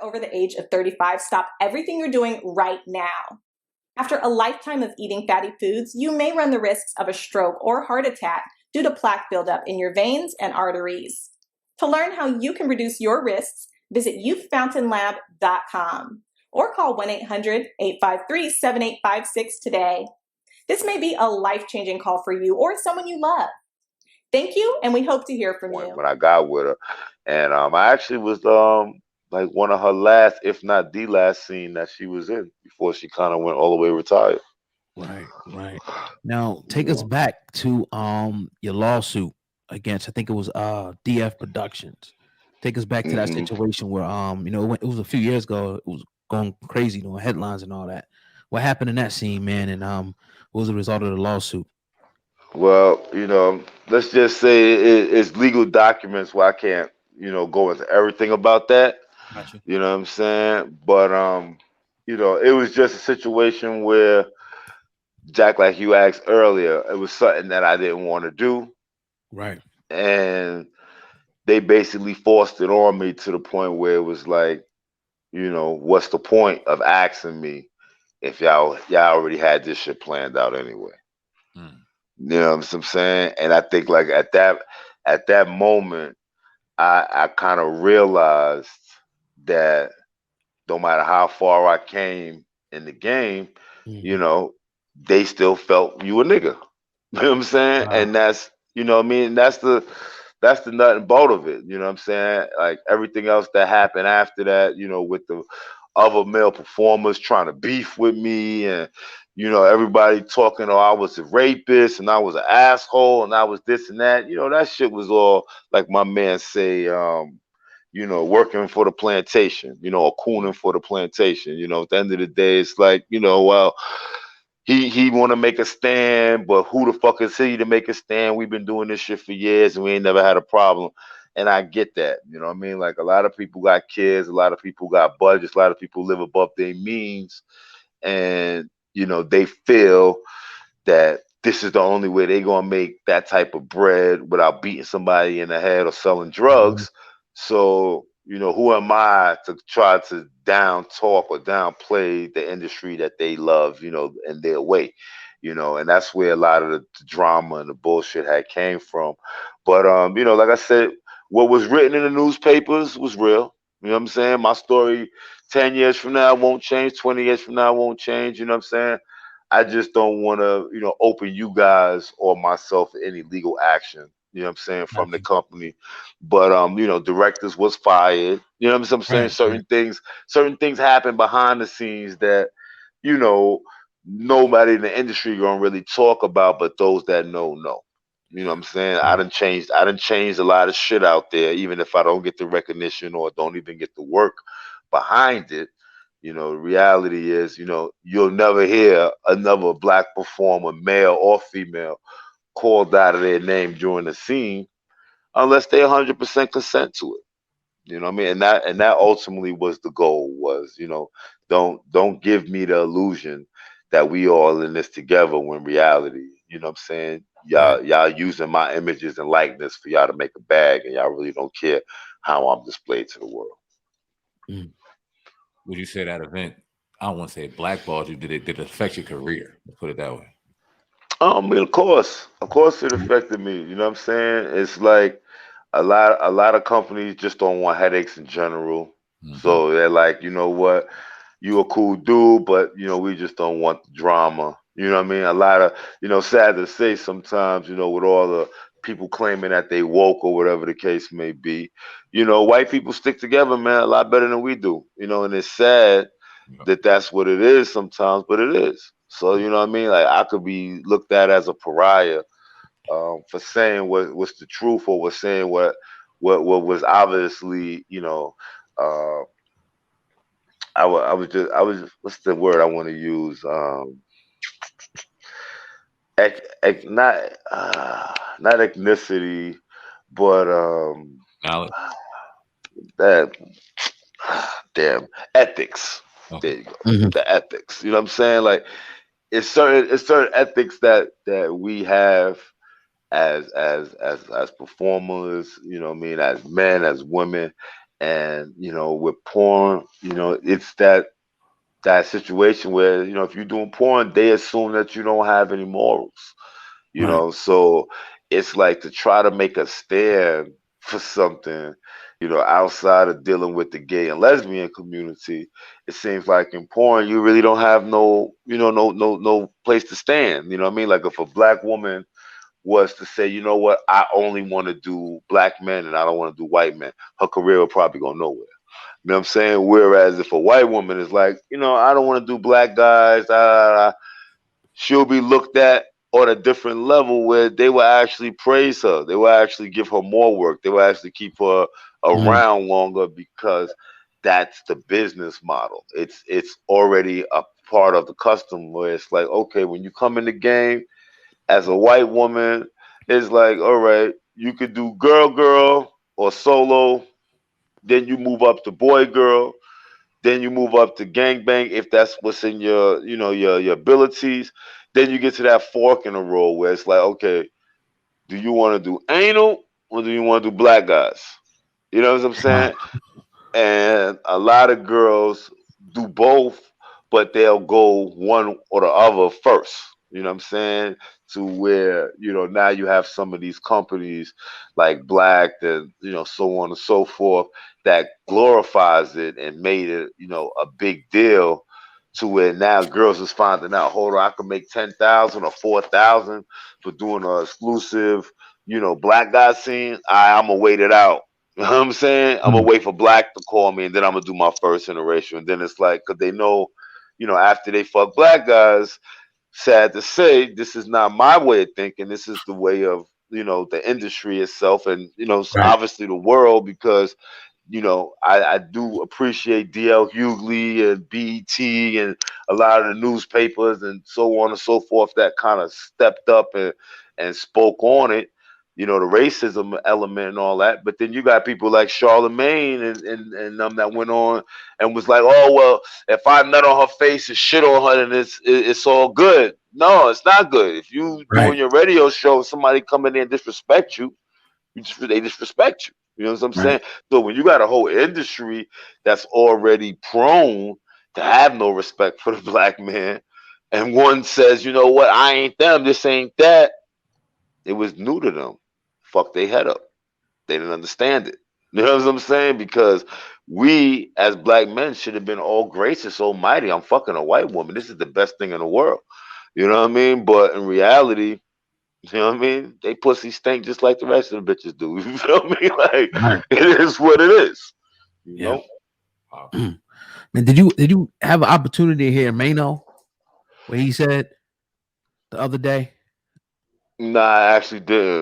you're over the age of 35, stop everything you're doing right now. After a lifetime of eating fatty foods, you may run the risks of a stroke or heart attack due to plaque buildup in your veins and arteries. To learn how you can reduce your risks, visit youthfountainlab.com or call 1-800-853-7856 today. This may be a life-changing call for you or someone you love. Thank you, and we hope to hear from you. When I got with her, and I actually was like one of her last, if not the last scene that she was in before she kind of went all the way retired. Right, right. Now take us back to your lawsuit against, I think it was DF Productions. Take us back to that situation where it was a few years ago. It was going crazy, headlines and all that. What happened in that scene, man? And what was the result of the lawsuit? Well, let's just say it's legal documents where I can't, go into everything about that. Gotcha. You know what I'm saying? But it was just a situation where Jack, like you asked earlier, it was something that I didn't want to do. Right. And they basically forced it on me to the point where it was like, what's the point of asking me if y'all already had this shit planned out anyway? You know what I'm saying? And I think like at that moment, I kind of realized that no matter how far I came in the game, they still felt you a nigga. You know what I'm saying? Wow. And that's, what I mean? That's the nut and bolt of it. You know what I'm saying? Like everything else that happened after that, with the other male performers trying to beef with me and, everybody talking, oh, I was a rapist and I was an asshole and I was this and that. That shit was all like my man say, working for the plantation, or cooning for the plantation. At the end of the day, it's like, well, he want to make a stand, but who the fuck is he to make a stand? We've been doing this shit for years and we ain't never had a problem. And I get that, you know what I mean? Like a lot of people got kids, a lot of people got budgets, a lot of people live above their means, and they feel that this is the only way they gonna make that type of bread without beating somebody in the head or selling drugs. So, who am I to try to down talk or downplay the industry that they love, in their way, and that's where a lot of the drama and the bullshit had came from. But like I said, what was written in the newspapers was real. You know what I'm saying? My story 10 years from now won't change, 20 years from now won't change, you know what I'm saying? I just don't want to, open you guys or myself to any legal action, you know what I'm saying, from the company. But directors was fired. You know what I'm saying? Right. Certain things happen behind the scenes that, nobody in the industry gonna really talk about, but those that know. You know what I'm saying? I done changed a lot of shit out there, even if I don't get the recognition or don't even get the work behind it. The reality is, you'll never hear another black performer, male or female, called out of their name during the scene unless they 100% consent to it. You know what I mean? And that ultimately was the goal, was, don't give me the illusion that we all in this together when reality, you know what I'm saying? Y'all using my images and likeness for y'all to make a bag, and y'all really don't care how I'm displayed to the world. Would you say that event, I don't want to say blackballed you, did it affect your career? Let's put it that way. I mean, of course it affected me. You know what I'm saying? It's like a lot of companies just don't want headaches in general. So they're like, you know what, you a cool dude, but we just don't want the drama. You know what I mean? A lot of, sad to say sometimes, with all the people claiming that they woke or whatever the case may be, white people stick together, man, a lot better than we do. And it's sad that that's what it is sometimes, but it is. So, you know what I mean? Like I could be looked at as a pariah for saying what's the truth, or was saying what was obviously, uh, I was what's the word I want to use? Not not ethnicity, but Knowledge. that damn ethics. Okay. There you go. The ethics. You know what I'm saying? Like it's certain ethics that we have as performers, you know what I mean, as men, as women, And with porn, it's that situation where if you're doing porn, they assume that you don't have any morals. So it's like to try to make a stand for something, outside of dealing with the gay and lesbian community. It seems like in porn you really don't have no no place to stand. You know what I mean? Like if a black woman was to say, you know what, I only want to do black men and I don't want to do white men, her career will probably go nowhere. You know what I'm saying? Whereas if a white woman is like, I don't want to do black guys, she'll be looked at on a different level where they will actually praise her. They will actually give her more work. They will actually keep her around longer because that's the business model. It's already a part of the custom where it's like, okay, when you come in the game as a white woman, it's like, all right, you could do girl or solo, then you move up to boy girl, then you move up to gangbang if that's what's in your your abilities. Then you get to that fork in the road where it's like, okay, do you want to do anal or do you want to do black guys? You know what I'm saying? And a lot of girls do both, but they'll go one or the other first. You know what I'm saying? To where now you have some of these companies like Black, and so on and so forth, that glorifies it and made it a big deal. To where now girls is finding out, hold on, I can make 10,000 or 4,000 for doing an exclusive black guy scene. I'm gonna wait it out. You know what I'm saying? I'm gonna wait for Black to call me, and then I'm gonna do my first iteration. And then it's like, cause they know, after they fuck black guys, sad to say, this is not my way of thinking. This is the way of the industry itself, and obviously the world, because I do appreciate DL Hughley and BET and a lot of the newspapers and so on and so forth that kind of stepped up and spoke on it, the racism element and all that. But then you got people like Charlemagne and them that went on and was like, oh, well, if I nut on her face and shit on her, then it's all good. No, it's not good. If you doing your radio show, somebody come in there and disrespect you, they disrespect you. You know what I'm saying? So when you got a whole industry that's already prone to have no respect for the black man, and one says, you know what, I ain't them, this ain't that, it was new to them. Fuck they head up. They didn't understand it. You know what I'm saying? Because we as black men should have been all gracious, almighty. I'm fucking a white woman. This is the best thing in the world. You know what I mean? But in reality, you know what I mean? They pussy stink just like the rest of the bitches do. You feel me? Like it is what it is. You know? Man, did you have an opportunity to hear Mano where he said the other day? Nah, I actually didn't.